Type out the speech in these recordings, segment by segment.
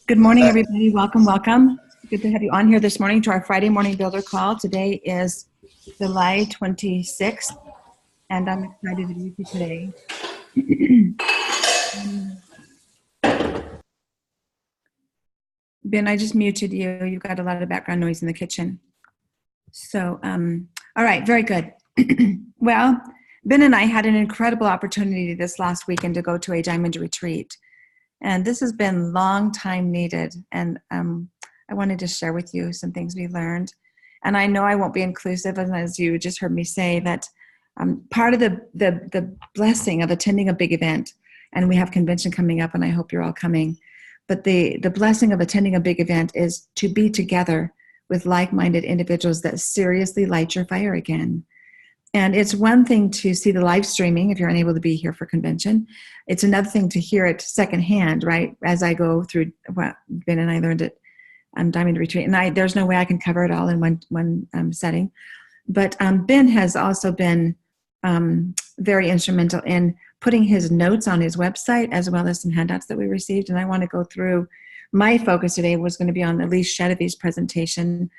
Good morning, everybody. Welcome, welcome. Good to have you on here this morning to our Friday morning builder call. Today is July 26th, and I'm excited to be with you today. Ben, I just muted you. You've got a lot of background noise in the kitchen. So, all right, very good. Well, Ben and I had an incredible opportunity this last weekend to go to a diamond retreat. And this has been long time needed. And I wanted to share with you some things we learned. And I know I won't be inclusive, and as you just heard me say, that part of the blessing of attending a big event, and we have convention coming up, and I hope you're all coming, but the blessing of attending a big event is to be together with like-minded individuals that seriously light your fire again. And it's one thing to see the live streaming if you're unable to be here for convention. It's another thing to hear it secondhand, right? As I go through what Ben and I learned at Diamond Retreat. And there's no way I can cover it all in one setting. But Ben has also been very instrumental in putting his notes on his website, as well as some handouts that we received. And I want to go through, my focus today was going to be on Elise Chedevy's presentation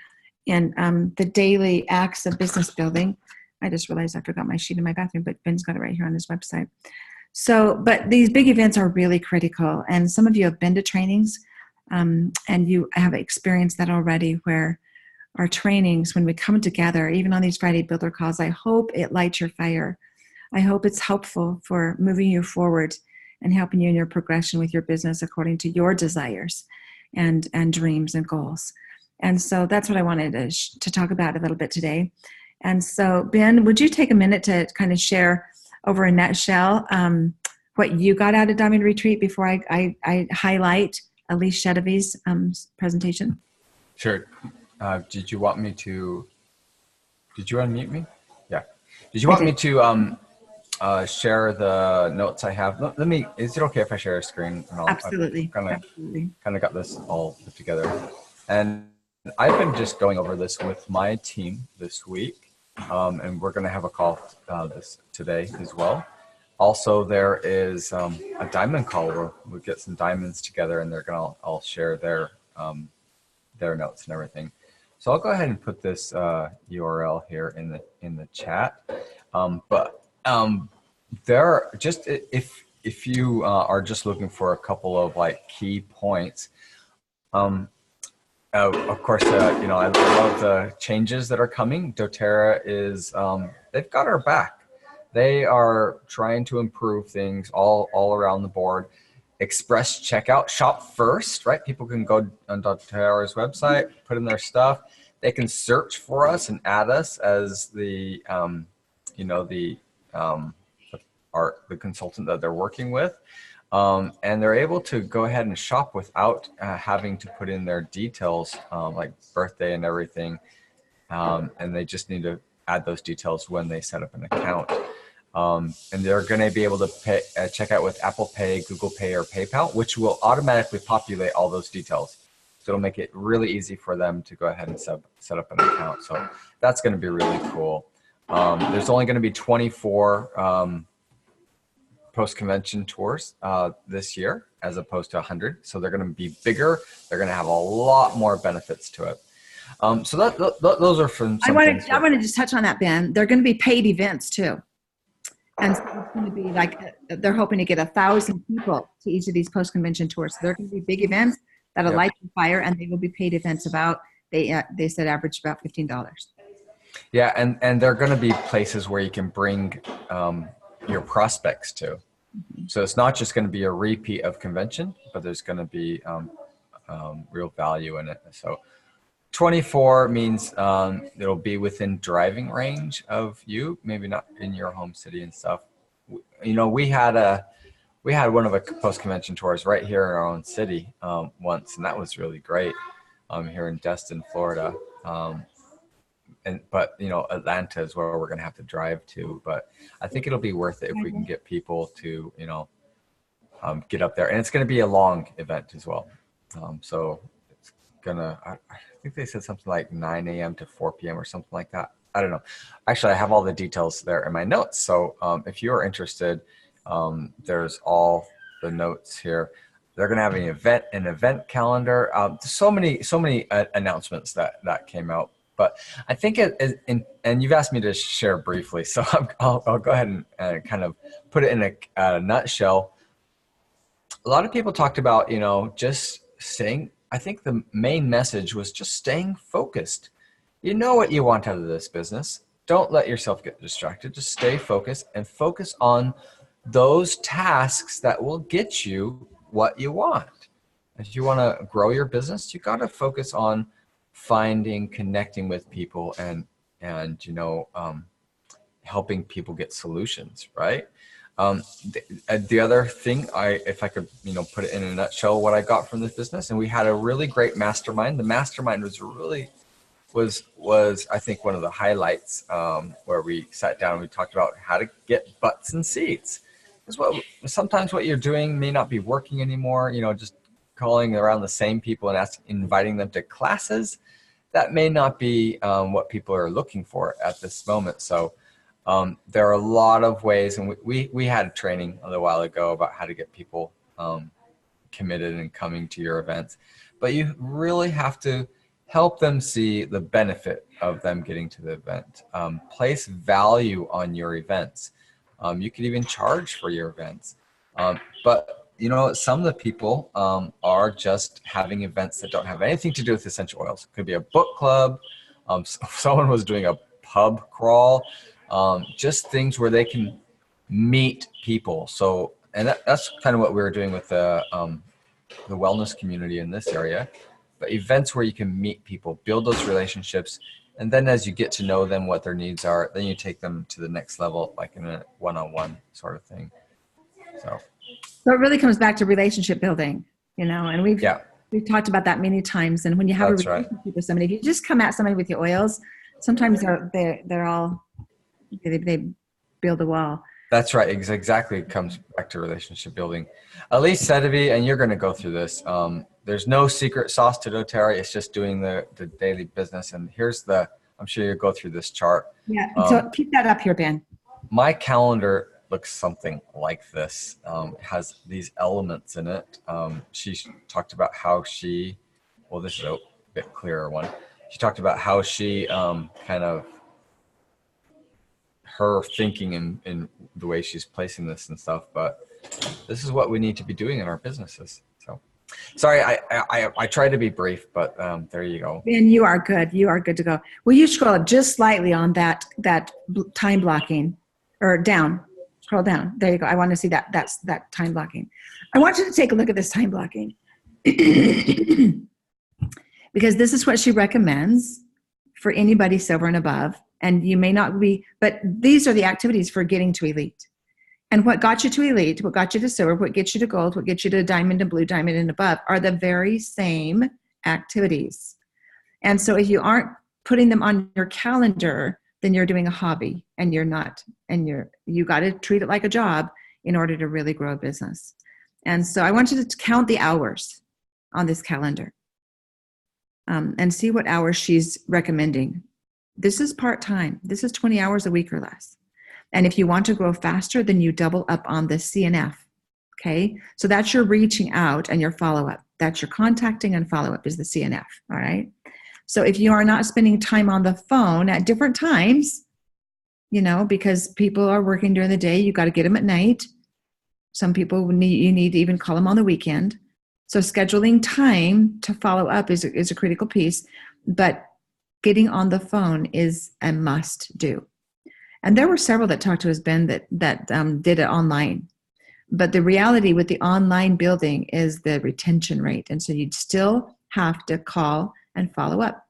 in the daily acts of business building. I just realized I forgot my sheet in my bathroom, but Ben's got it right here on his website. So, but these big events are really critical. And some of you have been to trainings and you have experienced that already, where our trainings, when we come together, even on these Friday Builder calls, I hope it lights your fire. I hope it's helpful for moving you forward and helping you in your progression with your business according to your desires and dreams and goals. And so that's what I wanted to talk about a little bit today. And so, Ben, would you take a minute to kind of share over a nutshell what you got out of Diamond Retreat before I highlight Elise Chedevy's presentation? Sure. Did you want unmute me? Yeah. Did you want me to share the notes I have? Is it okay if I share a screen? Absolutely. Kind of got this all put together. And I've been just going over this with my team this week. And we're going to have a call today as well. Also, there is a diamond call where we get some diamonds together, and they're going to all share their notes and everything. So I'll go ahead and put this URL here in the chat. There just if you are just looking for a couple of like key points. Of course, I love the changes that are coming. doTERRA is, they've got our back. They are trying to improve things all around the board. Express checkout, shop first, right? People can go on doTERRA's website, put in their stuff. They can search for us and add us as the consultant that they're working with. And they're able to go ahead and shop without having to put in their details, like birthday and everything. And they just need to add those details when they set up an account. And they're going to be able to check out with Apple Pay, Google Pay, or PayPal, which will automatically populate all those details. So it'll make it really easy for them to go ahead and set up an account. So that's going to be really cool. There's only going to be 24 post-convention tours this year, as opposed to 100. So they're going to be bigger. They're going to have a lot more benefits to it. So those are from. I want to just touch on that, Ben. They're going to be paid events too, and so it's going to be like they're hoping to get 1,000 people to each of these post-convention tours. So they're going to be big events that'll light your fire, and they will be paid events about they said average about $15. Yeah, and they're going to be places where you can bring your prospects to. So it's not just going to be a repeat of convention, but there's going to be real value in it. So 24 means it'll be within driving range of you, maybe not in your home city and stuff. We had one of a post-convention tours right here in our own city once, and that was really great here in Destin, Florida. But Atlanta is where we're going to have to drive to. But I think it'll be worth it if we can get people to, get up there. And it's going to be a long event as well. So it's going to, I think they said something like 9 a.m. to 4 p.m. or something like that. I don't know. Actually, I have all the details there in my notes. So if you're interested, there's all the notes here. They're going to have an event calendar. So many announcements that came out. But I think and you've asked me to share briefly, so I'll go ahead and kind of put it in a nutshell. A lot of people talked about, just staying. I think the main message was just staying focused. You know what you want out of this business. Don't let yourself get distracted. Just stay focused and focus on those tasks that will get you what you want. If you want to grow your business, you got to focus on connecting with people and helping people get solutions, right? The other thing, if I could, put it in a nutshell, what I got from this business, and we had a really great mastermind. The mastermind was I think one of the highlights, where we sat down and we talked about how to get butts in seats. Because sometimes what you're doing may not be working anymore. Just calling around the same people and inviting them to classes, that may not be what people are looking for at this moment. So there are a lot of ways, and we had a training a little while ago about how to get people committed and coming to your events. But you really have to help them see the benefit of them getting to the event. Place value on your events. You could even charge for your events. But some of the people are just having events that don't have anything to do with essential oils. It could be a book club. Someone was doing a pub crawl. Just things where they can meet people. So, and that's kind of what we were doing with the wellness community in this area. But events where you can meet people, build those relationships, and then as you get to know them, what their needs are, then you take them to the next level, like in a one-on-one sort of thing. So it really comes back to relationship building, and we've talked about that many times. And when you have a relationship with somebody, if you just come at somebody with your oils, sometimes they're all, they build a wall. That's right. Exactly. It comes back to relationship building. Elise Sedevi, and you're going to go through this. There's no secret sauce to doTERRA. It's just doing the daily business. And I'm sure you'll go through this chart. Yeah. So keep that up here, Ben. My calendar looks something like this. It has these elements in it. She talked about how this is a bit clearer one. She talked about how she kind of her thinking in the way she's placing this and stuff, but this is what we need to be doing in our businesses. So sorry, I tried to be brief, but there you go. And you are good. You are good to go. Will you scroll up just slightly on that time blocking, or down? Scroll down. There you go. I want to see that. That's that time blocking. I want you to take a look at this time blocking because this is what she recommends for anybody silver and above. And you may not be, but these are the activities for getting to elite. And what got you to elite, what got you to silver, what gets you to gold, what gets you to diamond and blue, diamond and above are the very same activities. And so if you aren't putting them on your calendar, then you're doing a hobby and you're not, and you got to treat it like a job in order to really grow a business. And so I want you to count the hours on this calendar and see what hours she's recommending. This is part-time. This is 20 hours a week or less. And if you want to grow faster, then you double up on the CNF. Okay. So that's your reaching out and your follow-up. That's your contacting and follow-up is the CNF. All right. So if you are not spending time on the phone at different times, because people are working during the day, you got to get them at night. Some people you need to even call them on the weekend. So scheduling time to follow up is a critical piece, but getting on the phone is a must do. And there were several that talked to us, Ben, that did it online. But the reality with the online building is the retention rate. And so you'd still have to call and follow up.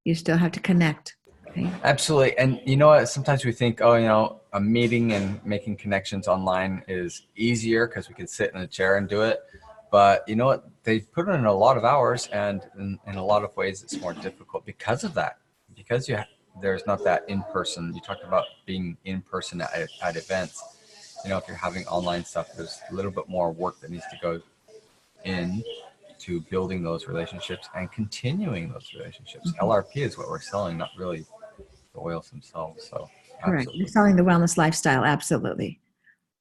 You still have to connect. Okay? Absolutely. And you know what? Sometimes we think, a meeting and making connections online is easier because we can sit in a chair and do it. But you know what? They put in a lot of hours, and in a lot of ways it's more difficult because of that. Because there's not that in-person. You talked about being in-person at events. If you're having online stuff, there's a little bit more work that needs to go in to building those relationships and continuing those relationships. LRP is what we're selling, not really the oils themselves. So Correct. absolutely. You're selling the wellness lifestyle, absolutely.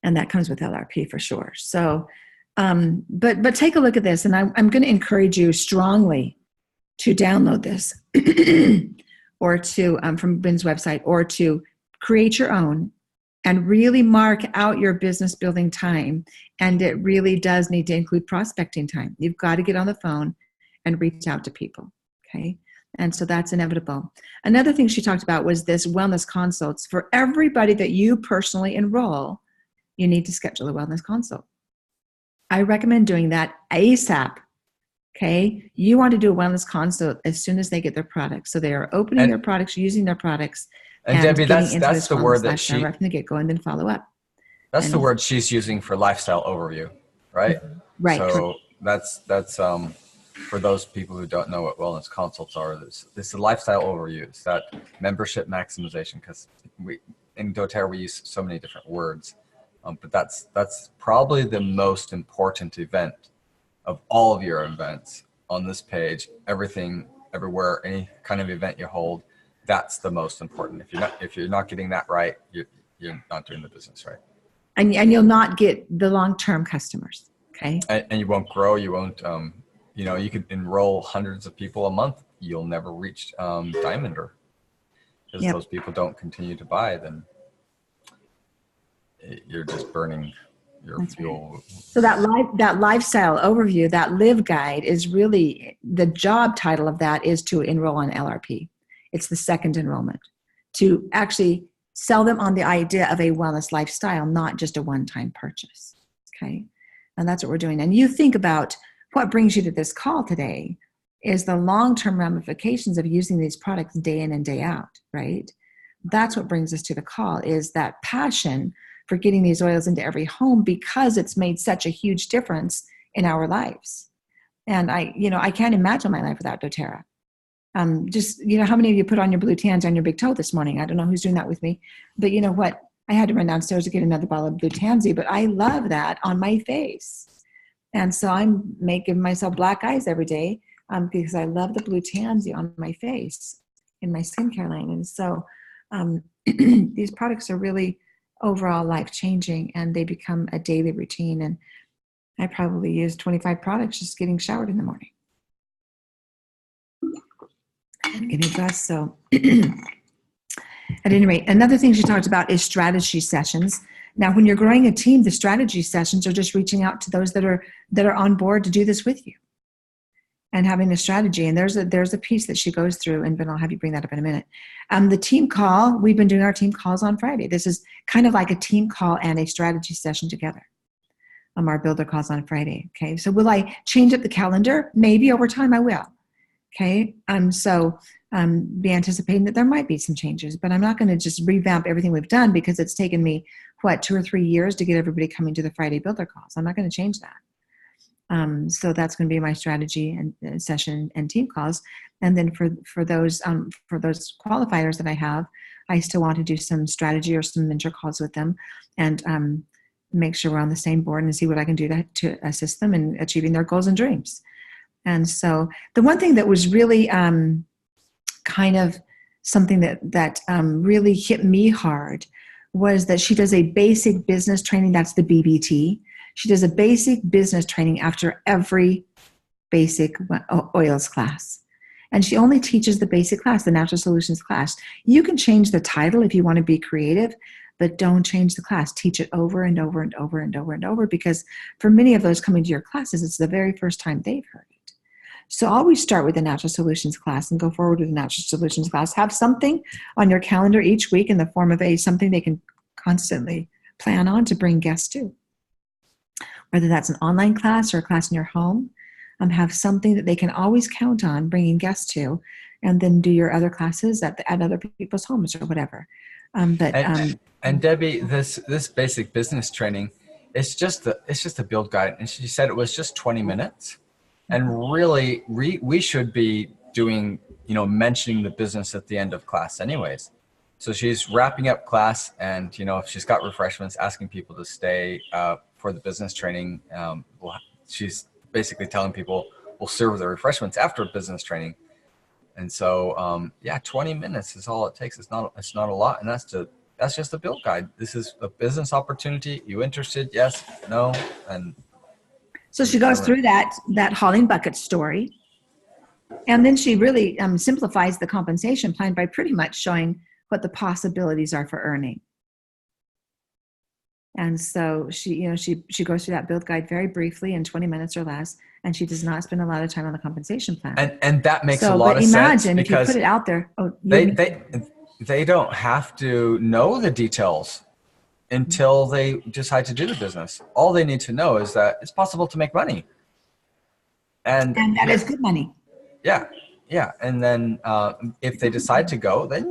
And that comes with LRP for sure. So, but take a look at this, and I'm going to encourage you strongly to download this, or to from Ben's website, or to create your own, and really mark out your business building time. And it really does need to include prospecting time. You've got to get on the phone and reach out to people. Okay. And so that's inevitable. Another thing she talked about was this wellness consults. For everybody that you personally enroll, you need to schedule a wellness consult. I recommend doing that ASAP. Okay. You want to do a wellness consult as soon as they get their products. So they are opening their products, using their products, and Debbie, getting into that's this the wellness word that lifestyle right from the get-go, and then follow up. that's the word she's using for lifestyle overview, right? Right. So that's for those people who don't know what wellness consults are. This is a lifestyle overview. It's that membership maximization, because in doTERRA we use so many different words, but that's probably the most important event of all of your events on this page. Everything, everywhere, any kind of event you hold, that's the most important. If you're not getting that right, you're not doing the business right. And you'll not get the long-term customers. Okay. And you won't grow. You won't. You could enroll hundreds of people a month. You'll never reach Diamond, or because those people don't continue to buy, then you're just burning your fuel. Right. So that lifestyle overview, that live guide, is really the job title of that is to enroll on LRP. It's the second enrollment, to actually sell them on the idea of a wellness lifestyle, not just a one-time purchase. Okay. And that's what we're doing. And you think about what brings you to this call today is the long-term ramifications of using these products day in and day out, right? That's what brings us to the call, is that passion for getting these oils into every home, because it's made such a huge difference in our lives. And I can't imagine my life without doTERRA. Just, how many of you put on your blue tansy on your big toe this morning? I don't know who's doing that with me, but you know what? I had to run downstairs to get another bottle of blue tansy, but I love that on my face. And so I'm making myself black eyes every day because I love the blue tansy on my face in my skincare line. And so these products are really overall life-changing, and they become a daily routine. And I probably use 25 products just getting showered in the morning and getting dressed. So at any rate, another thing she talked about is strategy sessions. Now, when you're growing a team, the strategy sessions are just reaching out to those that are on board to do this with you and having a strategy. And there's a piece that she goes through, and Ben, I'll have you bring that up in a minute. The team call, we've been doing our team calls on Friday. This is kind of like a team call and a strategy session together. Our builder calls on Friday. Okay. So will I change up the calendar? Maybe over time I will. Okay. Be anticipating that there might be some changes, but I'm not going to just revamp everything we've done, because it's taken me 2 or 3 years to get everybody coming to the Friday builder calls. I'm not going to change that. So that's going to be my strategy and session and team calls. And then for those qualifiers that I have, I still want to do some strategy or some mentor calls with them, and make sure we're on the same board and see what I can do to assist them in achieving their goals and dreams. And so the one thing that was really kind of something that really hit me hard was that she does a basic business training. That's the BBT. She does a basic business training after every basic oils class. And she only teaches the basic class, the Natural Solutions class. You can change the title if you want to be creative, but don't change the class. Teach it over and over and over and over and over, because for many of those coming to your classes, it's the very first time they've heard it. So always start with the Natural Solutions class and go forward with the Natural Solutions class. Have something on your calendar each week in the form of something they can constantly plan on to bring guests to. Whether that's an online class or a class in your home, have something that they can always count on bringing guests to, and then do your other classes at other people's homes or whatever. And Debbie, this basic business training, it's just a build guide, and she said it was just 20 minutes. And really, we should be doing, mentioning the business at the end of class anyways. So she's wrapping up class, and, if she's got refreshments, asking people to stay for the business training. She's basically telling people we'll serve the refreshments after business training. And so, yeah, 20 minutes is all it takes. It's not a lot. And that's just a build guide. This is a business opportunity. You interested? Yes, no. And So she goes through that hauling bucket story. And then she really simplifies the compensation plan by pretty much showing what the possibilities are for earning. And so she goes through that build guide very briefly in 20 minutes or less, and she does not spend a lot of time on the compensation plan. And that makes a lot of sense. Imagine if you put it out there. Oh, they don't have to know the details until they decide to do the business. All they need to know is that it's possible to make money. And that is good money. Yeah. Yeah. And then if they decide to go, then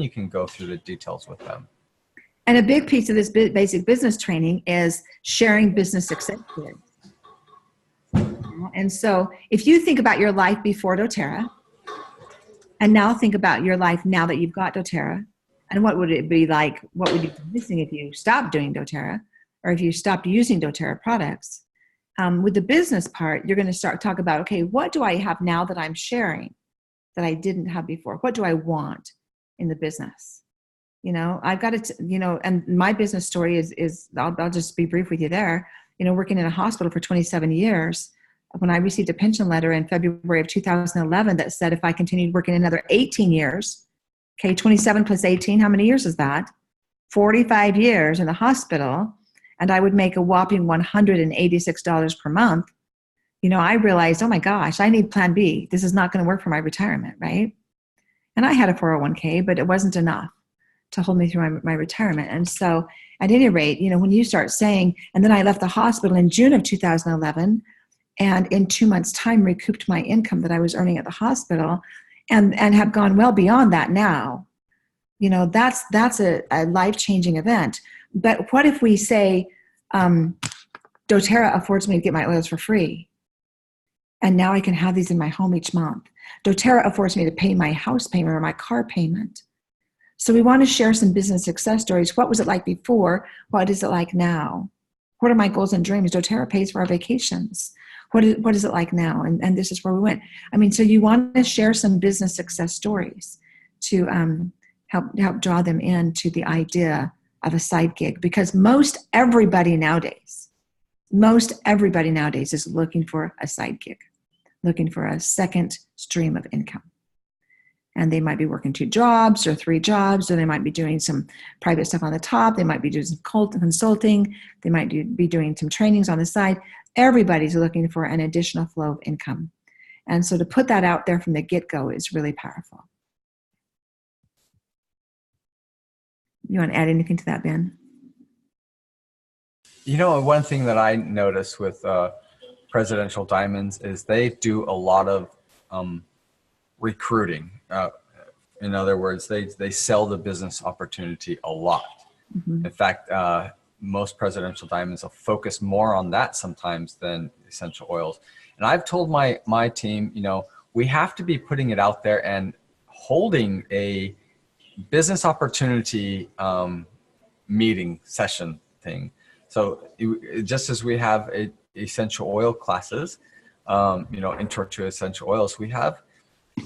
you can go through the details with them. And a big piece of this basic business training is sharing business success stories. And so if you think about your life before doTERRA, and now think about your life now that you've got doTERRA, and what would it be like, what would you be missing if you stopped doing doTERRA, or if you stopped using doTERRA products? With the business part, you're going to talk about, okay, what do I have now that I'm sharing that I didn't have before? What do I want in the business? I've got it, and my business story is I'll just be brief with you there. Working in a hospital for 27 years, when I received a pension letter in February of 2011 that said if I continued working another 18 years, okay, 27 plus 18, how many years is that? 45 years in the hospital, and I would make a whopping $186 per month. I realized, oh my gosh, I need plan B. This is not going to work for my retirement, right? And I had a 401k, but it wasn't enough to hold me through my retirement. And so at any rate, when you start saying, and then I left the hospital in June of 2011, and in 2 months' time recouped my income that I was earning at the hospital, and have gone well beyond that now, that's a life-changing event. But what if we say, doTERRA affords me to get my oils for free, and now I can have these in my home each month. doTERRA affords me to pay my house payment or my car payment. So we want to share some business success stories. What was it like before? What is it like now? What are my goals and dreams? doTERRA pays for our vacations. What is it like now? And this is where we went. So you want to share some business success stories to help draw them into the idea of a side gig, because most everybody nowadays is looking for a side gig, looking for a second stream of income. And they might be working 2 jobs or 3 jobs, or they might be doing some private stuff on the top. They might be doing some consulting. They might be doing some trainings on the side. Everybody's looking for an additional flow of income. And so to put that out there from the get-go is really powerful. You want to add anything to that, Ben? One thing that I notice with Presidential Diamonds is they do a lot of recruiting. In other words, they sell the business opportunity a lot. Mm-hmm. In fact, most Presidential Diamonds will focus more on that sometimes than essential oils. And I've told my team, we have to be putting it out there and holding a business opportunity meeting session thing. So just as we have essential oil classes, intro to essential oils, we have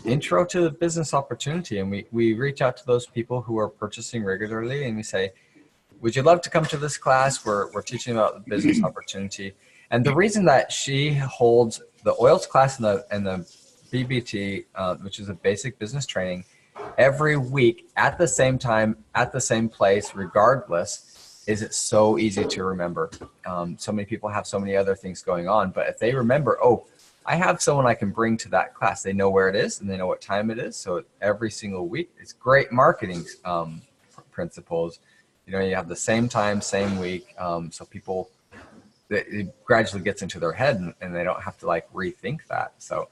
intro to business opportunity, and we reach out to those people who are purchasing regularly, and we say, would you love to come to this class? We're teaching about the business opportunity. And the reason that she holds the oils class and the BBT, which is a basic business training, every week at the same time, at the same place, regardless, is it's so easy to remember. So many people have so many other things going on, but if they remember, I have someone I can bring to that class. They know where it is and they know what time it is. So every single week, it's great marketing principles. You have the same time, same week. So people, it gradually gets into their head and they don't have to rethink that. So,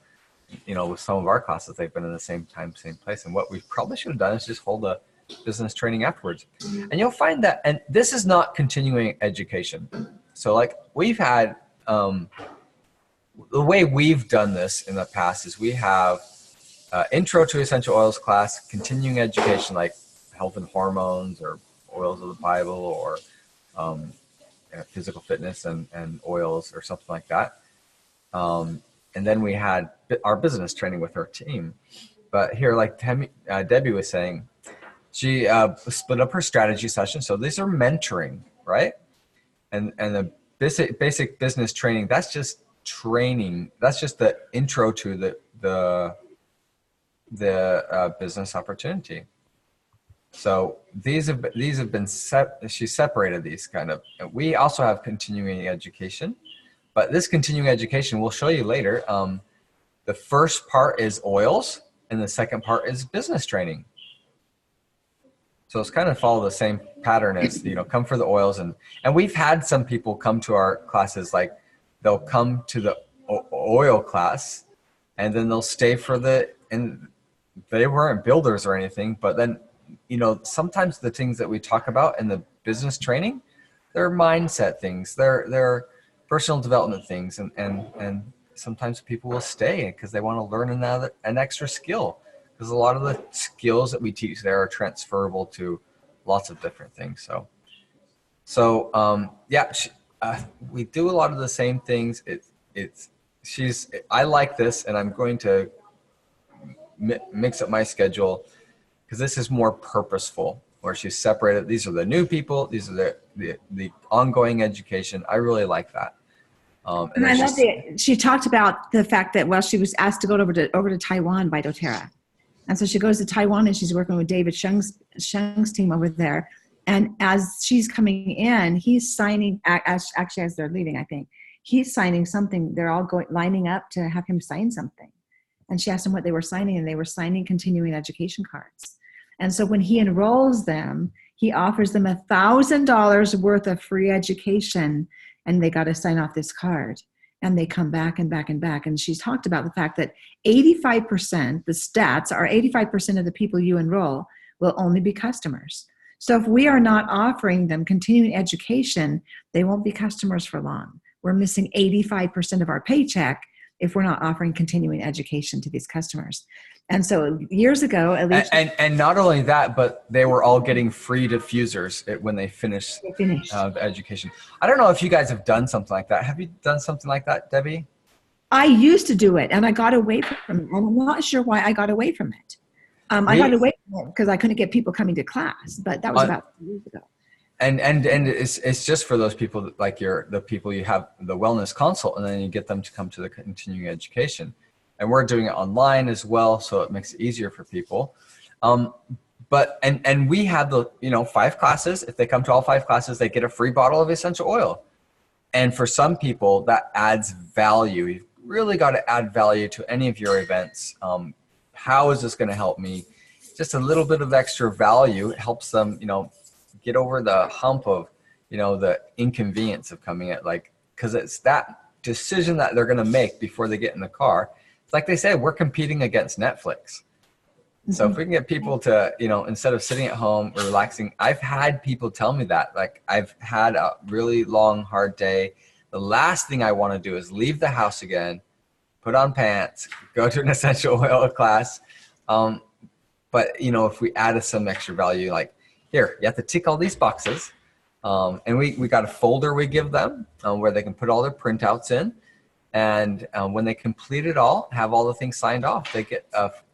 with some of our classes, they've been in the same time, same place. And what we probably should have done is just hold a business training afterwards. And you'll find that, and this is not continuing education. So we've had, the way we've done this in the past is we have intro to essential oils class, continuing education like health and hormones or oils of the Bible or physical fitness and oils or something like that. And then we had our business training with our team. But here, like Debbie was saying, she split up her strategy session. So these are mentoring, right? And the basic business training, that's just training. That's just the intro to the business opportunity. So these have been she separated these kind of. And we also have continuing education, but this continuing education we'll show you later. The first part is oils, and the second part is business training. So it's kind of follow the same pattern as, come for the oils. And we've had some people come to our classes, like they'll come to the oil class and then they'll stay and they weren't builders or anything, but then, sometimes the things that we talk about in the business training, they're mindset things, they're personal development things. And sometimes people will stay because they want to learn an extra skill. Because a lot of the skills that we teach there are transferable to lots of different things. We do a lot of the same things. I like this, and I'm going to mix up my schedule because this is more purposeful, where she's separated. These are the new people. These are the ongoing education. I really like that. And I love she talked about the fact that, she was asked to go over to Taiwan by doTERRA. And so she goes to Taiwan and she's working with David Sheng's team over there. And as she's coming in, he's signing, actually as they're leaving, I think, he's signing something. They're all lining up to have him sign something. And she asked him what they were signing, and they were signing continuing education cards. And so when he enrolls them, he offers them $1,000 worth of free education, and they got to sign off this card. And they come back and back and back. And she's talked about the fact that 85%, the stats are 85% of the people you enroll will only be customers. So if we are not offering them continuing education, they won't be customers for long. We're missing 85% of our paycheck if we're not offering continuing education to these customers. And so years ago, at least. And not only that, but they were all getting free diffusers when they finished the education. I don't know if you guys have done something like that. Have you done something like that, Debbie? I used to do it, and I got away from it. And I'm not sure why I got away from it. I got away from it because I couldn't get people coming to class, but that was about 2 years ago. And it's just for those people like the people you have the wellness consult, and then you get them to come to the continuing education. And we're doing it online as well, so it makes it easier for people. But we have the 5 classes. If they come to all 5 classes, they get a free bottle of essential oil. And for some people, that adds value. You've really got to add value to any of your events. How is this going to help me? Just a little bit of extra value helps them, get over the hump of, the inconvenience of coming at because it's that decision that they're going to make before they get in the car. It's like they say, we're competing against Netflix. So if we can get people to, instead of sitting at home or relaxing, I've had people tell me that, I've had a really long, hard day. The last thing I want to do is leave the house again, put on pants, go to an essential oil class. But, if we added some extra value, here, you have to tick all these boxes. And we got a folder we give them where they can put all their printouts in. And when they complete it all, have all the things signed off, they get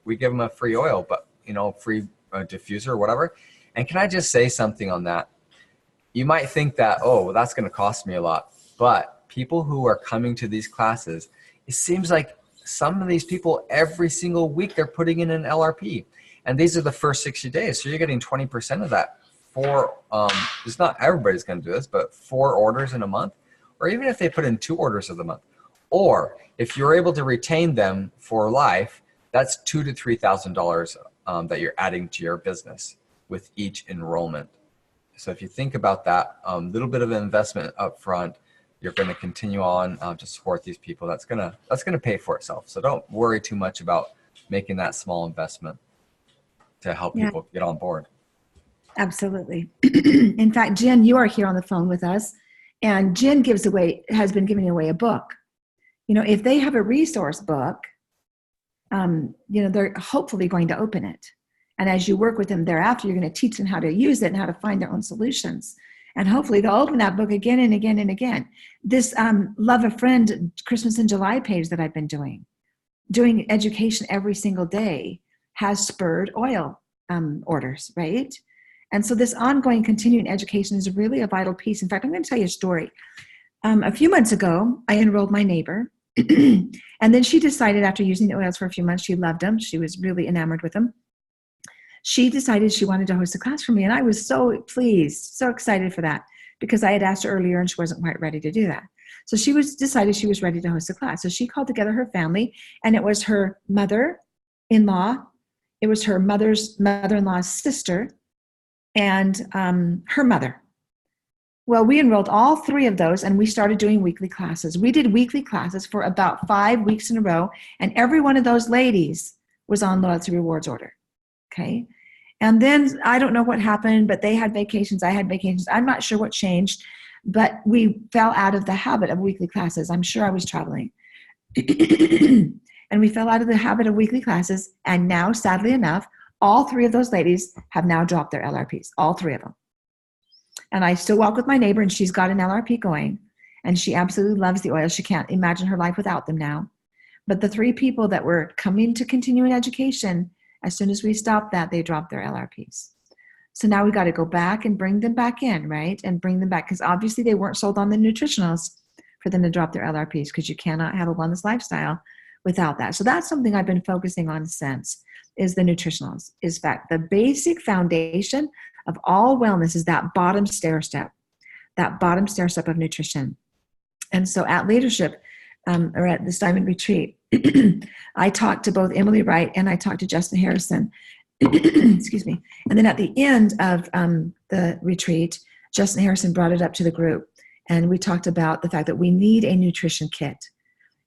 we give them a free oil, but free diffuser or whatever. And can I just say something on that? You might think that, that's going to cost me a lot. But people who are coming to these classes, it seems like some of these people every single week they're putting in an LRP, and these are the first 60 days. So you're getting 20% of that for it's not everybody's going to do this, but 4 orders in a month, or even if they put in 2 orders of the month. Or if you're able to retain them for life, that's $2,000 to $3,000 that you're adding to your business with each enrollment. So if you think about that, little bit of an investment up front, you're going to continue on to support these people. That's gonna pay for itself. So don't worry too much about making that small investment to help people get on board. Absolutely. In fact, Jen, you are here on the phone with us, and Jen has been giving away a book. If they have a resource book, they're hopefully going to open it. And as you work with them thereafter, you're going to teach them how to use it and how to find their own solutions. And hopefully they'll open that book again and again and again. This Love a Friend Christmas in July page that I've been doing education every single day. has spurred oil orders, right? And so this ongoing continuing education is really a vital piece. In fact, I'm going to tell you a story. A few months ago, I enrolled my neighbor, and then she decided after using the oils for a few months, she loved them. She was really enamored with them. She decided she wanted to host a class for me, and I was so pleased, so excited for that, because I had asked her earlier and she wasn't quite ready to do that. So she decided she was ready to host a class. So she called together her family, and it was her mother-in-law, it was her mother-in-law's sister, and her mother. Well, we enrolled all three of those, and we started doing weekly classes. We did weekly classes for about 5 weeks in a row, and every one of those ladies was on loyalty rewards order. Okay. And then I don't know what happened, but they had vacations. I had vacations. I'm not sure what changed, but we fell out of the habit of weekly classes. I'm sure I was traveling. And we fell out of the habit of weekly classes. And now, sadly enough, all three of those ladies have now dropped their LRPs, all three of them. And I still walk with my neighbor, and she's got an LRP going, and she absolutely loves the oils. She can't imagine her life without them now. But the three people that were coming to continuing education, as soon as we stopped that, they dropped their LRPs. So now we got to go back and bring them back in, right? And bring them back, because obviously they weren't sold on the nutritionals for them to drop their LRPs, because you cannot have a wellness lifestyle without that. So that's something I've been focusing on since, is the nutritionals. Is fact, the basic foundation of all wellness is that bottom stair step of nutrition. And so at Leadership, or at this Diamond Retreat, I talked to both Emily Wright and I talked to Justin Harrison. Excuse me. And then at the end of the retreat, Justin Harrison brought it up to the group. And we talked about the fact that we need a nutrition kit.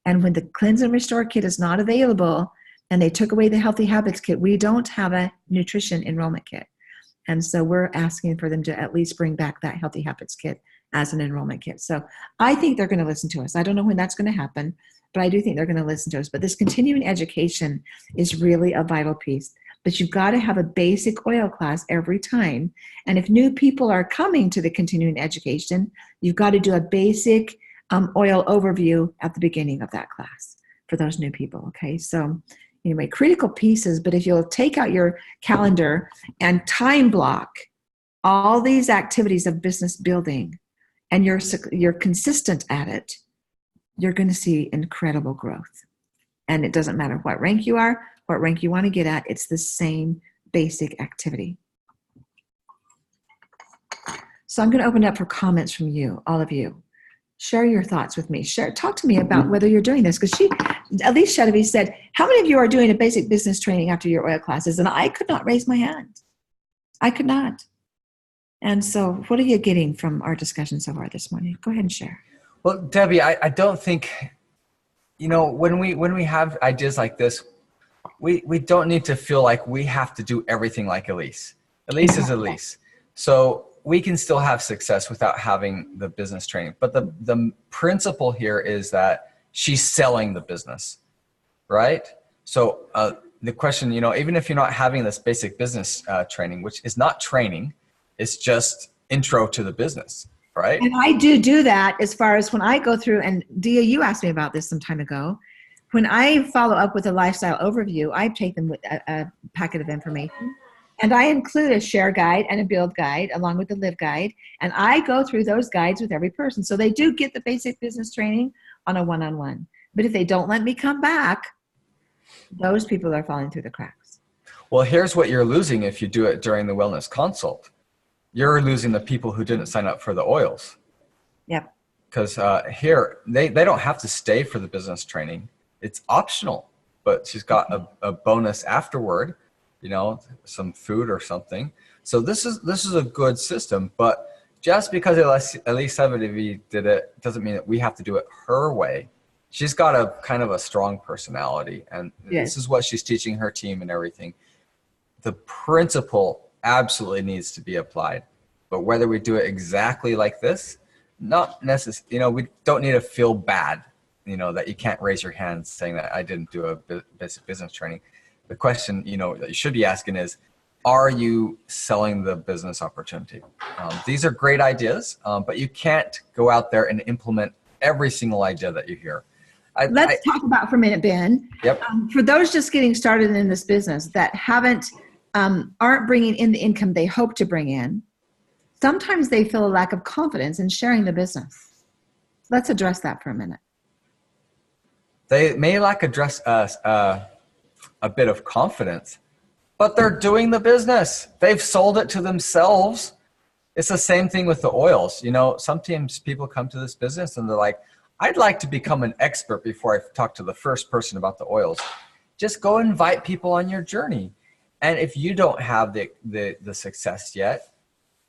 And when the Cleanse and Restore kit is not available, and they took away the Healthy Habits kit, we don't have a nutrition enrollment kit. And so we're asking for them to at least bring back that Healthy Habits kit as an enrollment kit. So I think they're going to listen to us. I don't know when that's going to happen, but I do think they're going to listen to us. But this continuing education is really a vital piece. But you've got to have a basic oil class every time. And if new people are coming to the continuing education, you've got to do a basic oil overview at the beginning of that class for those new people. Okay, so anyway, critical pieces, but if you'll take out your calendar and time block all these activities of business building, and you're consistent at it, you're going to see incredible growth. And it doesn't matter what rank you are, what rank you want to get at, it's the same basic activity. So I'm going to open it up for comments from you, all of you. Share your thoughts with me. Talk to me about whether you're doing this, because Elise Chedevy said, how many of you are doing a basic business training after your oil classes? And I could not raise my hand. I could not. And so what are you getting from our discussion so far this morning? Go ahead and share. Well, Debbie, I don't think, when we have ideas like this, we don't need to feel like we have to do everything like Elise. Elise is Elise. So we can still have success without having the business training. But the principle here is that she's selling the business, right? So the question, even if you're not having this basic business training, which is not training, it's just intro to the business, right? And I do that as far as when I go through, and Dia, you asked me about this some time ago. When I follow up with a lifestyle overview, I take them with a packet of information. And I include a share guide and a build guide along with the live guide. And I go through those guides with every person. So they do get the basic business training on a one-on-one. But if they don't let me come back, those people are falling through the cracks. Well, here's what you're losing if you do it during the wellness consult. You're losing the people who didn't sign up for the oils. Yep. Because here, they don't have to stay for the business training. It's optional, but she's got a bonus afterward. Some food or something. So this is a good system, but just because Elise Chedevy did it doesn't mean that we have to do it her way. She's got a kind of a strong personality, and This is what she's teaching her team and everything. The principle absolutely needs to be applied, but whether we do it exactly like this, not necessarily. We don't need to feel bad, that you can't raise your hand saying that I didn't do a basic business training. The question, that you should be asking is, are you selling the business opportunity? These are great ideas, but you can't go out there and implement every single idea that you hear. let's talk about for a minute, Ben. Yep. For those just getting started in this business that aren't bringing in the income they hope to bring in, sometimes they feel a lack of confidence in sharing the business. Let's address that for a minute. They may lack a bit of confidence, but they're doing the business. They've sold it to themselves. It's the same thing with the oils. You know, sometimes people come to this business and they're like, I'd like to become an expert before I talk to the first person about the oils. Just go invite people on your journey. And if you don't have the success yet,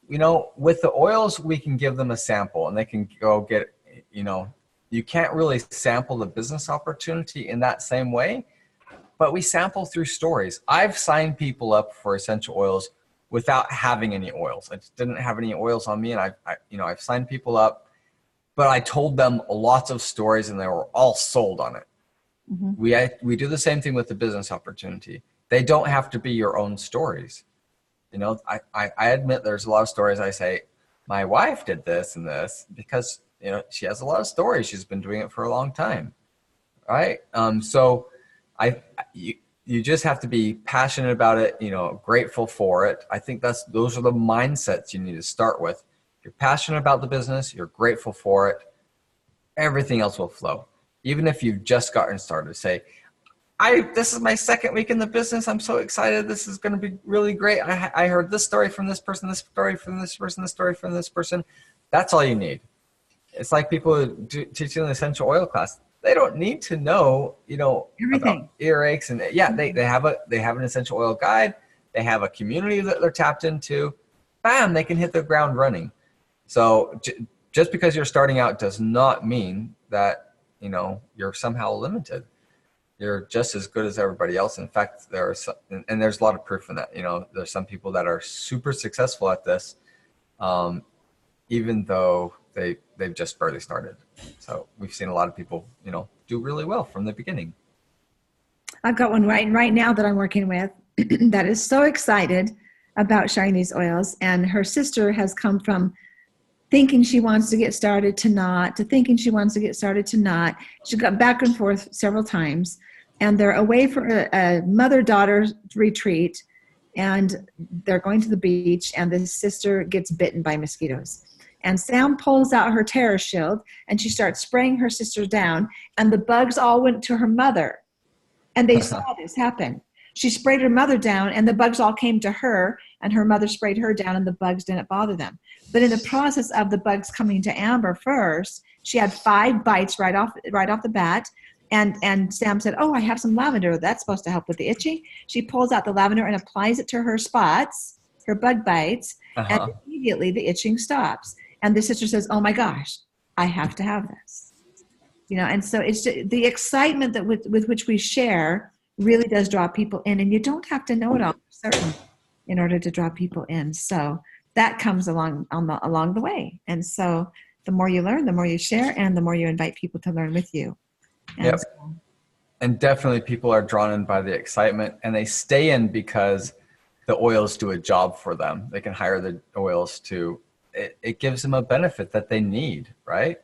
you know, with the oils, we can give them a sample and they can go get, you know, you can't really sample the business opportunity in that same way, but we sample through stories. I've signed people up for essential oils without having any oils. I just didn't have any oils on me, and I've signed people up, but I told them lots of stories and they were all sold on it. Mm-hmm. We do the same thing with the business opportunity. They don't have to be your own stories. You know, I admit there's a lot of stories I say, my wife did this and this, because, you know, she has a lot of stories. She's been doing it for a long time. Right. So you just have to be passionate about it, you know, grateful for it. I think those are the mindsets you need to start with. You're passionate about the business, you're grateful for it, everything else will flow. Even if you've just gotten started, say, this is my second week in the business. I'm so excited. This is going to be really great. I heard this story from this person, this story from this person, this story from this person. That's all you need. It's like people teaching an essential oil class. They don't need to know, you know, everything, earaches, and they have an essential oil guide. They have a community that they're tapped into. Bam, they can hit the ground running. So just because you're starting out does not mean that, you know, you're somehow limited. You're just as good as everybody else. In fact, there's a lot of proof in that. You know, there's some people that are super successful at this, even though they've just barely started. So we've seen a lot of people, you know, do really well from the beginning. I've got one right now that I'm working with that is so excited about sharing these oils. And her sister has come from thinking she wants to get started to not, to thinking she wants to get started to not. She got back and forth several times. And they're away for a mother-daughter retreat. And they're going to the beach. And the sister gets bitten by mosquitoes. And Sam pulls out her terror shield and she starts spraying her sister down, and the bugs all went to her mother. And they saw this happen. She sprayed her mother down and the bugs all came to her, and her mother sprayed her down and the bugs didn't bother them. But in the process of the bugs coming to Amber first, she had 5 bites right off the bat. And Sam said, oh, I have some lavender. That's supposed to help with the itching. She pulls out the lavender and applies it to her spots, her bug bites, and immediately the itching stops. And the sister says, oh my gosh, I have to have this. You know, and so it's just, the excitement that with which we share really does draw people in, and you don't have to know it all for certain in order to draw people in. So that comes along the way. And so the more you learn, the more you share, and the more you invite people to learn with you. And yep. And definitely people are drawn in by the excitement, and they stay in because the oils do a job for them. They can hire the oils to, it gives them a benefit that they need, right?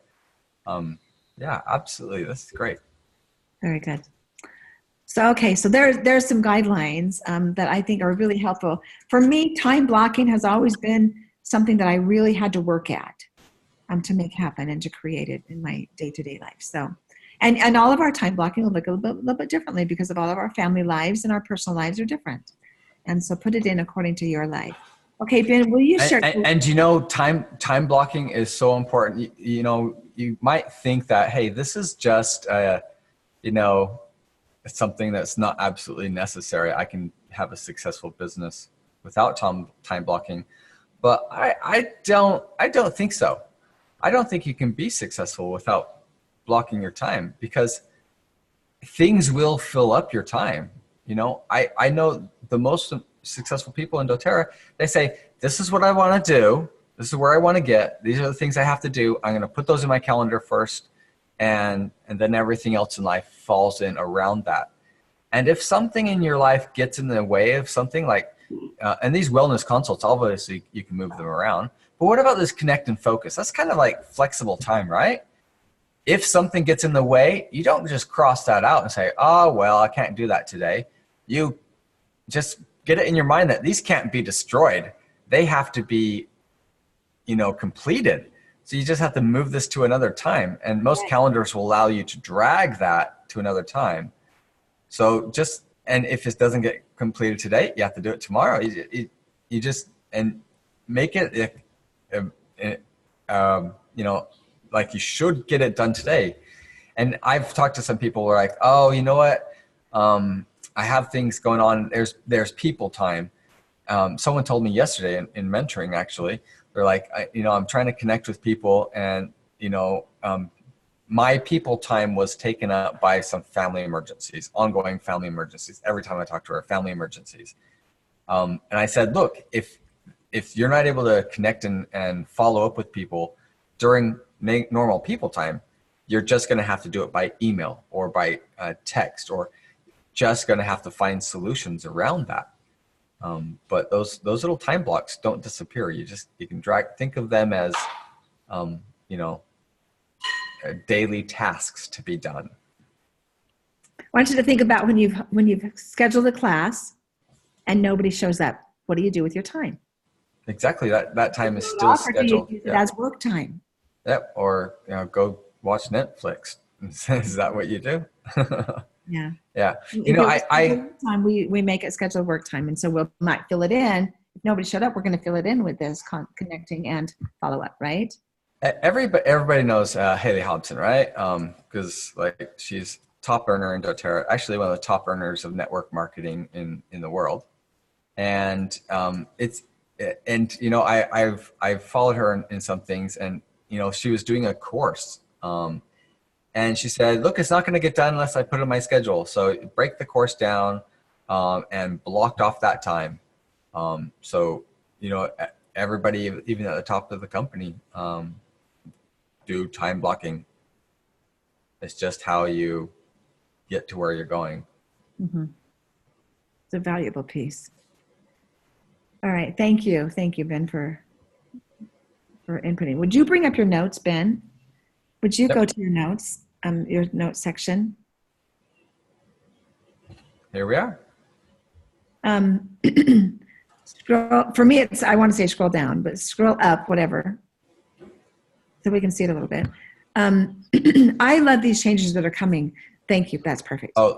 Yeah, absolutely. That's great. Very good. So, okay, so there's some guidelines that I think are really helpful. For me, time blocking has always been something that I really had to work at to make happen and to create it in my day-to-day life. So, and all of our time blocking will look a little bit differently because of all of our family lives and our personal lives are different. And so put it in according to your life. Okay, Ben, will you share? And you know, time blocking is so important. You know, you might think that, hey, this is just, you know, something that's not absolutely necessary. I can have a successful business without time blocking, but I don't think so. I don't think you can be successful without blocking your time, because things will fill up your time. You know, I know the most successful people in doTERRA, they say, this is what I want to do. This is where I want to get. These are the things I have to do. I'm going to put those in my calendar first. And then everything else in life falls in around that. And if something in your life gets in the way of something like, and these wellness consults, obviously you can move them around. But what about this connect and focus? That's kind of like flexible time, right? if something gets in the way, you don't just cross that out and say, oh, well, I can't do that today. You just get it in your mind that these can't be destroyed. They have to be, completed. So you just have to move this to another time. And most calendars will allow you to drag that to another time. So and if it doesn't get completed today, you have to do it tomorrow. You just, and make it, like you should get it done today. And I've talked to some people who are like, oh, you know what? I have things going on. There's people time. Someone told me yesterday in mentoring, actually, they're like, I'm trying to connect with people, and, my people time was taken up by some family emergencies, ongoing family emergencies. Every time I talk to her, family emergencies. And I said, look, if you're not able to connect and follow up with people during normal people time, you're just going to have to do it by email or by text, or just going to have to find solutions around that. But those little time blocks don't disappear. You can think of them as, daily tasks to be done. I want you to think about when you've scheduled a class and nobody shows up. What do you do with your time? Exactly. That time is still scheduled. Do you use it as work time? Yep. Or go watch Netflix. Is that what you do? Yeah. Yeah. Time we make it scheduled work time, and so we might fill it in. If nobody showed up, we're going to fill it in with this connecting and follow up, right? Everybody knows Haley Hobson, right? Because she's top earner in doTERRA, actually one of the top earners of network marketing in the world. And I've followed her in some things, and she was doing a course, and she said, look, it's not going to get done unless I put it in my schedule. So break the course down and blocked off that time. So everybody, even at the top of the company, do time blocking. It's just how you get to where you're going. Mm-hmm. It's a valuable piece. All right. Thank you. Thank you, Ben, for inputting. Would you bring up your notes, Ben? Would you go to your notes, your notes section? Here we are. Scroll, for me, I want to say scroll down, but scroll up, whatever, so we can see it a little bit. I love these changes that are coming. Thank you. That's perfect. Oh,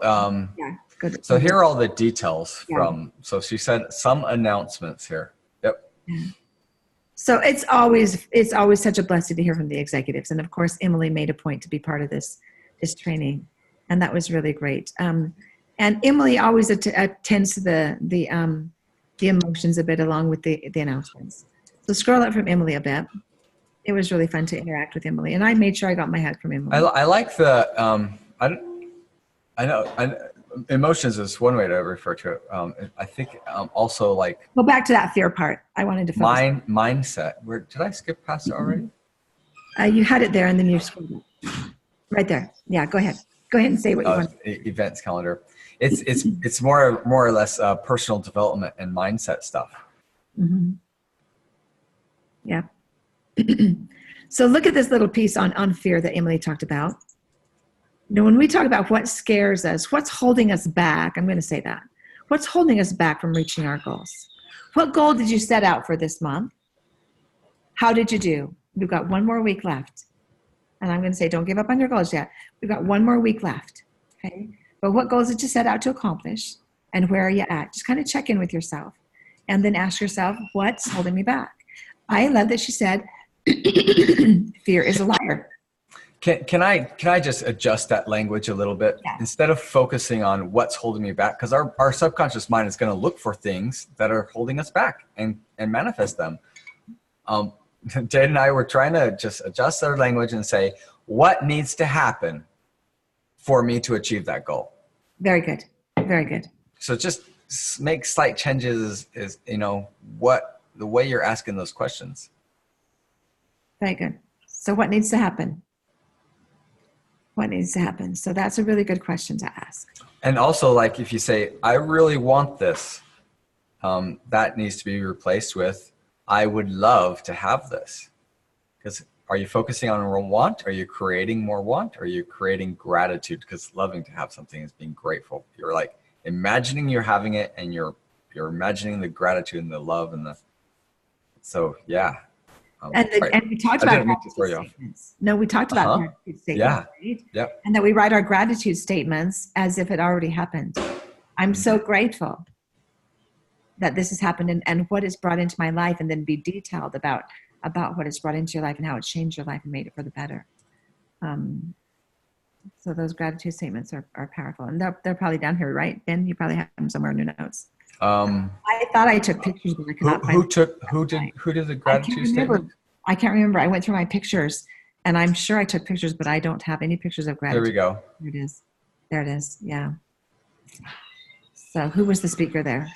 yeah, good. So here are all the details from, so she said some announcements here. Yep. Yeah. So it's always such a blessing to hear from the executives. And of course, Emily made a point to be part of this training, and that was really great. And Emily always attends to the emotions a bit along with the announcements. So scroll up from Emily a bit. It was really fun to interact with Emily, and I made sure I got my hug from Emily. I like the I know emotions is one way to refer to it. I think also like go back to that fear part. I wanted to focus. Mindset. Did I skip past it already? You had it there, and then you scrolled up. Right there. Yeah, go ahead. Go ahead and say what you want. Events calendar. It's more or less personal development and mindset stuff. Mm-hmm. Yeah. So look at this little piece on fear that Emily talked about. When we talk about what scares us, what's holding us back, I'm going to say that. What's holding us back from reaching our goals? What goal did you set out for this month? How did you do? We've got one more week left. And I'm going to say, don't give up on your goals yet. We've got one more week left. Okay. But what goals did you set out to accomplish? And where are you at? Just kind of check in with yourself. And then ask yourself, what's holding me back? I love that she said, fear is a liar. Can I just adjust that language a little bit? Yeah. Instead of focusing on what's holding me back, because our subconscious mind is going to look for things that are holding us back and manifest them. Jade and I were trying to just adjust our language and say, what needs to happen for me to achieve that goal? Very good. Very good. So just make slight changes is the way you're asking those questions. Very good. So what needs to happen? What needs to happen? So that's a really good question to ask. And also, like if you say, I really want this, that needs to be replaced with, I would love to have this. Because Are you focusing on want? Are you creating more want? Are you creating gratitude? Because loving to have something is being grateful. You're like imagining you're having it, and you're imagining the gratitude and the love and the. So yeah. Right. And we talked I about didn't mean to throw you gratitude off. statements. No, we talked about gratitude statements, Yeah. right? Yep. And that we write our gratitude statements as if it already happened. I'm so grateful that this has happened, and what is brought into my life, and then be detailed about what it's brought into your life and how it changed your life and made it for the better. So those gratitude statements are powerful, and they're probably down here, right, Ben? You probably have them somewhere in your notes. I thought I took pictures, but I could not find who did the gratitude statement? I can't remember. I went through my pictures, and I'm sure I took pictures, but I don't have any pictures of gratitude. There we go. There it is. There it is. Yeah. So who was the speaker there?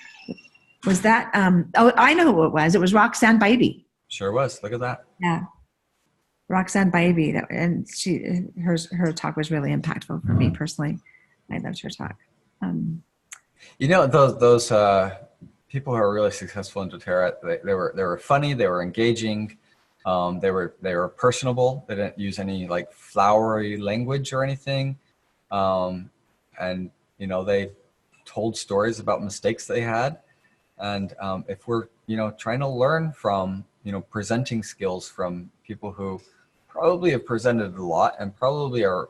Was that, oh, I know who it was. It was Roxanne Baby. Sure was. Look at that. Yeah. Roxanne Baby. And her talk was really impactful for me personally. I loved her talk. You know, those people who are really successful in doTERRA, they were funny, they were engaging, they were personable. They didn't use any like flowery language or anything, and you know, they told stories about mistakes they had. And if we're trying to learn from presenting skills from people who probably have presented a lot and probably are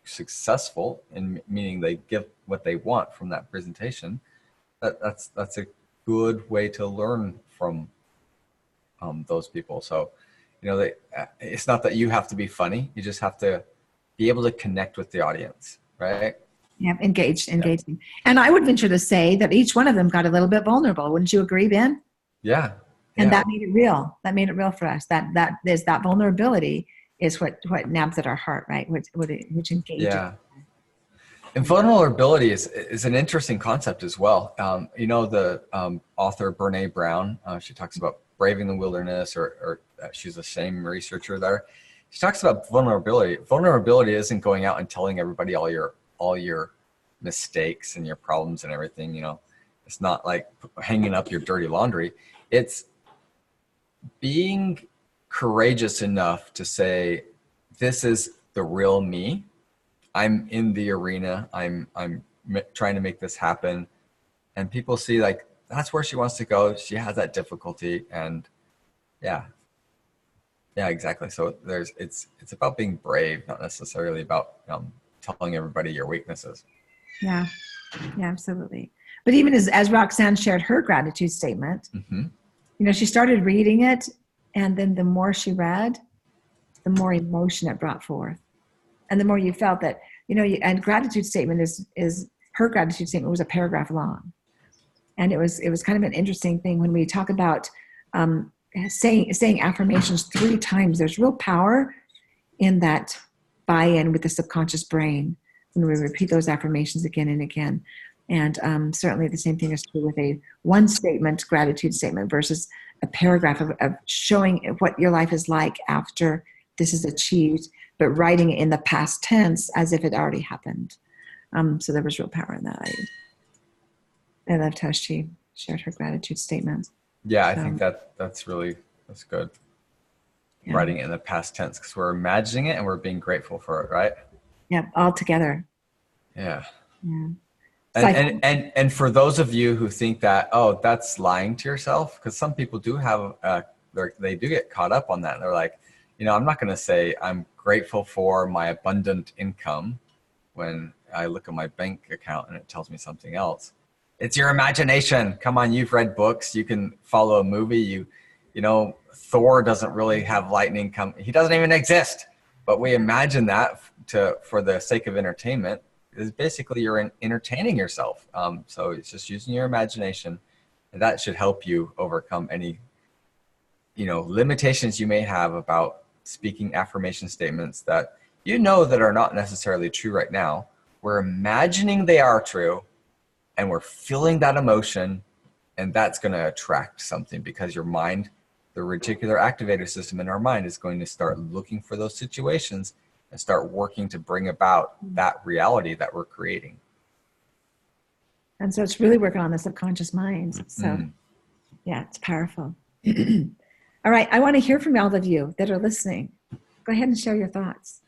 successful in meaning they give what they want from that presentation, that's a good way to learn from those people. So it's not that you have to be funny, you just have to be able to connect with the audience, right? Yeah, engaging. And I would venture to say that each one of them got a little bit vulnerable. Wouldn't you agree, Ben? Yeah. And that made it real. That made it real for us. That vulnerability is what naps at our heart, right? Which engages. Yeah. And vulnerability is an interesting concept as well. The author Brene Brown, she talks about braving the wilderness, or she's the same researcher there. She talks about vulnerability. Vulnerability isn't going out and telling everybody all your mistakes and your problems and everything. It's not like hanging up your dirty laundry. It's being courageous enough to say, this is the real me. I'm in the arena. I'm trying to make this happen. And people see like, that's where she wants to go. She has that difficulty. And yeah, exactly. So it's about being brave, not necessarily about telling everybody your weaknesses. Yeah, absolutely. But even as Roxanne shared her gratitude statement, she started reading it, and then the more she read, the more emotion it brought forth, and the more you felt that and gratitude statement is her gratitude statement was a paragraph long, and it was kind of an interesting thing when we talk about saying affirmations 3 times. There's real power in that buy-in with the subconscious brain when we repeat those affirmations again and again. And certainly the same thing is true with a one statement gratitude statement versus a paragraph of showing what your life is like after this is achieved, but writing it in the past tense as if it already happened. So there was real power in that. I loved how she shared her gratitude statement. Yeah, I think that's good. Yeah. Writing it in the past tense, because we're imagining it and we're being grateful for it, right? Yeah, all together. Yeah. Yeah. And for those of you who think that, oh, that's lying to yourself, because some people do have, they do get caught up on that. They're like, I'm not going to say I'm grateful for my abundant income when I look at my bank account and it tells me something else. It's your imagination. Come on, you've read books. You can follow a movie. Thor doesn't really have lightning come. He doesn't even exist. But we imagine that for the sake of entertainment. Is basically you're entertaining yourself. So it's just using your imagination, and that should help you overcome any, limitations you may have about speaking affirmation statements that that are not necessarily true right now. We're imagining they are true, and we're feeling that emotion, and that's going to attract something because your mind, the reticular activator system in our mind, is going to start looking for those situations and start working to bring about that reality that we're creating. And so it's really working on the subconscious mind. So yeah, it's powerful. All right. I want to hear from all of you that are listening. Go ahead and share your thoughts.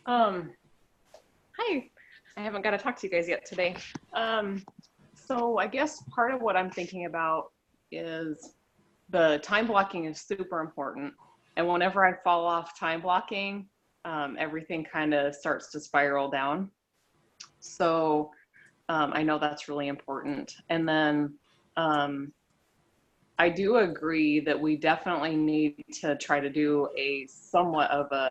Hi, I haven't got to talk to you guys yet today. So I guess part of what I'm thinking about is the time blocking is super important. And whenever I fall off time blocking, everything kind of starts to spiral down. So I know that's really important. And then I do agree that we definitely need to try to do a somewhat of a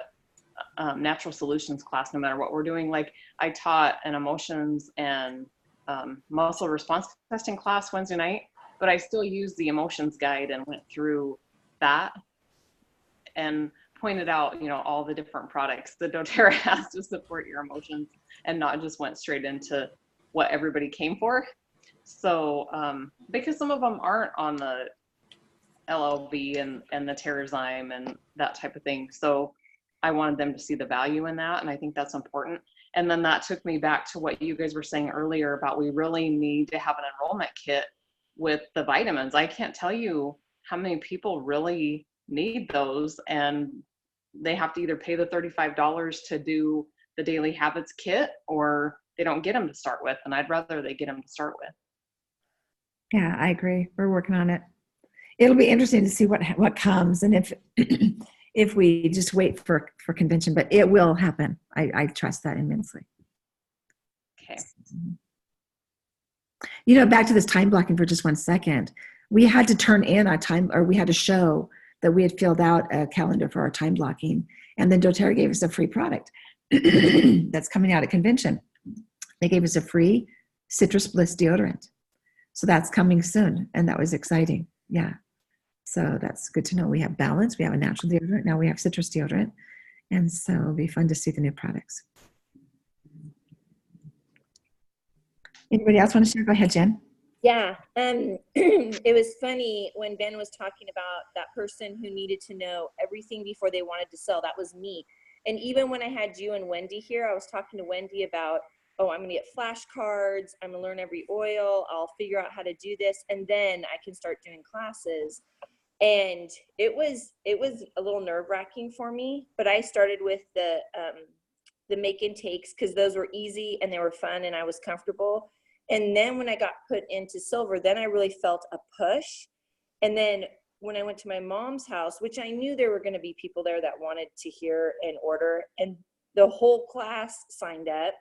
natural solutions class, no matter what we're doing. Like I taught an emotions and muscle response testing class Wednesday night, but I still used the emotions guide and went through that and pointed out, you know, all the different products that doTERRA has to support your emotions, and not just went straight into what everybody came for. So because some of them aren't on the LLV and the Terrazyme and that type of thing. So I wanted them to see the value in that. And I think that's important. And then that took me back to what you guys were saying earlier about we really need to have an enrollment kit with the vitamins. I can't tell you how many people really need those, and they have to either pay the $35 to do the Daily Habits kit, or they don't get them to start with. And I'd rather they get them to start with. Yeah, I agree. We're working on it. It'll be interesting to see what comes, and if if we just wait for convention, but it will happen. I trust that immensely. Okay. You know, back to this time blocking for just 1 second. We had to turn in our time, or we had to show that we had filled out a calendar for our time blocking, and then doTERRA gave us a free product that's coming out at convention. They gave us a free Citrus Bliss deodorant. So that's coming soon, and that was exciting. Yeah. So that's good to know. We have balance. We have a natural deodorant. Now we have citrus deodorant. And so it'll be fun to see the new products. Anybody else want to share? Go ahead, Jen. Yeah. It was funny when Ben was talking about that person who needed to know everything before they wanted to sell. That was me. And even when I had you and Wendy here, I was talking to Wendy about, oh, I'm going to get flashcards. I'm going to learn every oil. I'll figure out how to do this. And then I can start doing classes. And it was a little nerve-wracking for me, but I started with the make intakes because those were easy and they were fun and I was comfortable. And then when I got put into silver, then I really felt a push. And then when I went to my mom's house, which I knew there were going to be people there that wanted to hear and order, and the whole class signed up.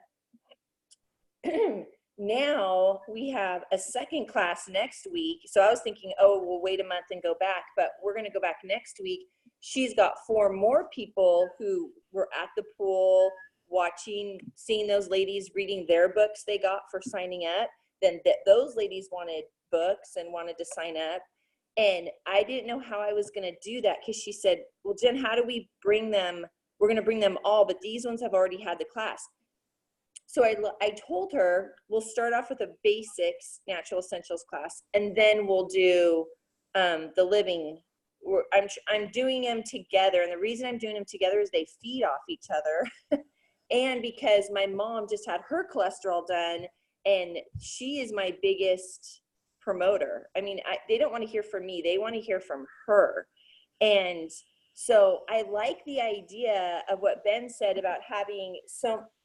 Now we have a second class next week. So I was thinking, oh, we'll wait a month and go back, but we're going to go back next week. She's got 4 more people who were at the pool watching, seeing those ladies reading their books they got for signing up. Then those ladies wanted books and wanted to sign up. And I didn't know how I was going to do that, because she said, well, Jen, how do we bring them? We're going to bring them all, but these ones have already had the class. So I told her, we'll start off with a basics natural essentials class, and then we'll do the living. I'm doing them together. And the reason I'm doing them together is they feed off each other. And because my mom just had her cholesterol done, and she is my biggest promoter. I mean, they don't want to hear from me. They want to hear from her. And so I like the idea of what Ben said about having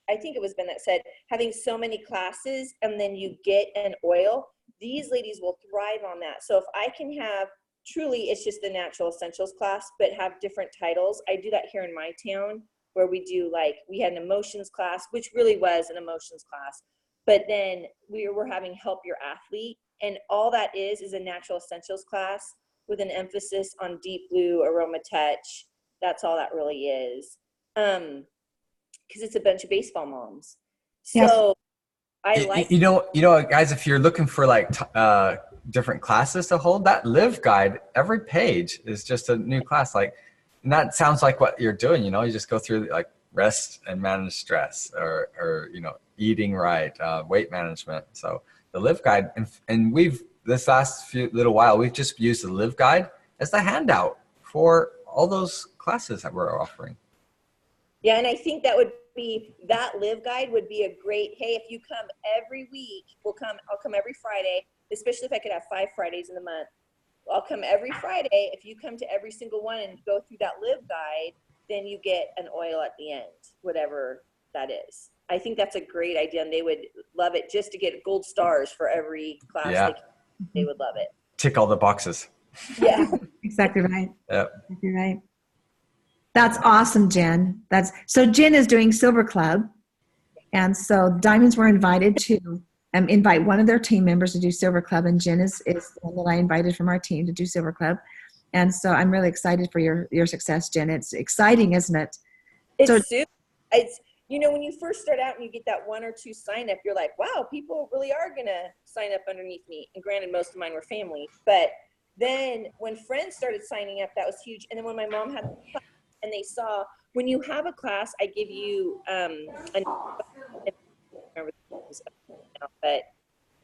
I think it was Ben that said, having so many classes and then you get an oil. These ladies will thrive on that. So if I can have, truly it's just the natural essentials class, but have different titles. I do that here in my town, where we do, like, we had an emotions class, which really was an emotions class. But then we were having help your athlete. And all that is a natural essentials class with an emphasis on deep blue, aroma touch. That's all that really is. Because it's a bunch of baseball moms. So I like, you know, guys, if you're looking for like different classes to hold, that Live guide, every page is just a new class. Like, and that sounds like what you're doing. You know, you just go through like rest and manage stress, or you know, eating right, weight management. So the Live guide, and we've this last little while, we've just used the Live guide as the handout for all those classes that we're offering. Yeah, and I think that would be, that live guide would be a great, hey, if you come every week, I'll come every Friday, especially if I could have 5 Fridays in the month. I'll come every Friday. If you come to every single one and go through that live guide, then you get an oil at the end, whatever that is. I think that's a great idea, and they would love it, just to get gold stars for every class. Yeah. They would love it. Tick all the boxes. Yeah. Exactly right. Yep. Exactly right. That's awesome, Jen. So Jen is doing Silver Club. And so Diamonds were invited to invite one of their team members to do Silver Club. And Jen is the one that I invited from our team to do Silver Club. And so I'm really excited for your success, Jen. It's exciting, isn't it? It's when you first start out and you get that 1 or 2 sign up, you're like, wow, people really are going to sign up underneath me. And granted, most of mine were family. But then when friends started signing up, that was huge. And then when my mom had the class and they saw, when you have a class, I give you but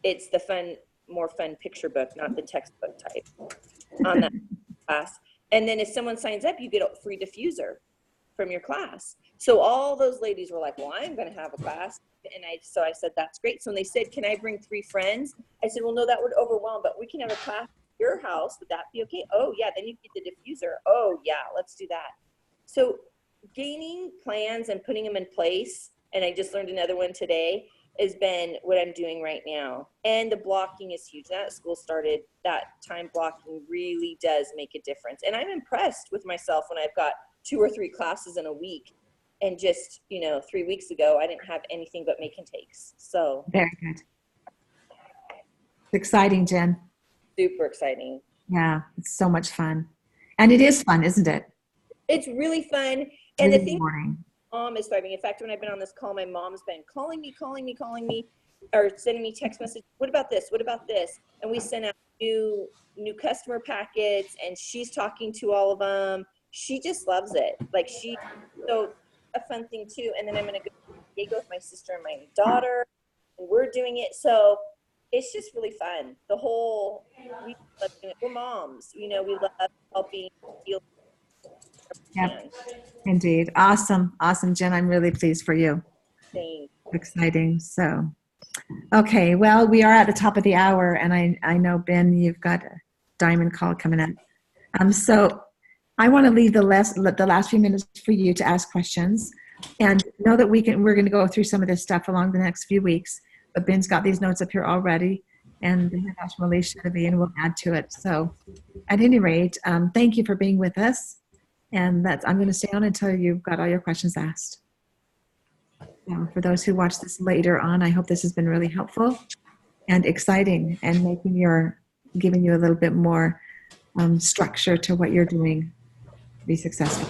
it's the more fun picture book, not the textbook type on that class. And then if someone signs up, you get a free diffuser from your class. So all those ladies were like, well, I'm going to have a class. And so I said, that's great. So when they said, can I bring 3 friends? I said, well, no, that would overwhelm, but we can have a class at your house. Would that be okay? Oh yeah. Then you get the diffuser. Oh yeah, let's do that. So gaining plans and putting them in place. And I just learned another one today, has been what I'm doing right now. And the blocking is huge. Now that school started, that time blocking really does make a difference. And I'm impressed with myself when I've got 2 or 3 classes in a week. And just, 3 weeks ago, I didn't have anything but make and takes. So very good. It's exciting, Jen. Super exciting. Yeah, it's so much fun. And it is fun, isn't it? It's really fun. And really the thing, rewarding. Mom is thriving. In fact, when I've been on this call, my mom's been calling me, or sending me text messages. What about this? What about this? And we send out new customer packets, and she's talking to all of them. She just loves it. So a fun thing too. And then I'm going to go to Diego with my sister and my daughter, and we're doing it. So it's just really fun. We love doing it. We're moms. We love helping heal. Yeah, indeed. Awesome, Jen. I'm really pleased for you. Thanks. Exciting. So, okay. Well, we are at the top of the hour, and I know, Ben, you've got a diamond call coming up. So I want to leave the last few minutes for you to ask questions, and know that we're going to go through some of this stuff along the next few weeks. But Ben's got these notes up here already, and that's Alicia and we'll add to it. So, at any rate, thank you for being with us. And I'm going to stay on until you've got all your questions asked. For those who watch this later on, I hope this has been really helpful and exciting, and giving you a little bit more structure to what you're doing to be successful.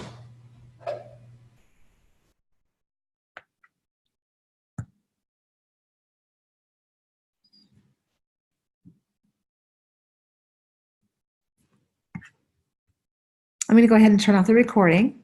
I'm going to go ahead and turn off the recording.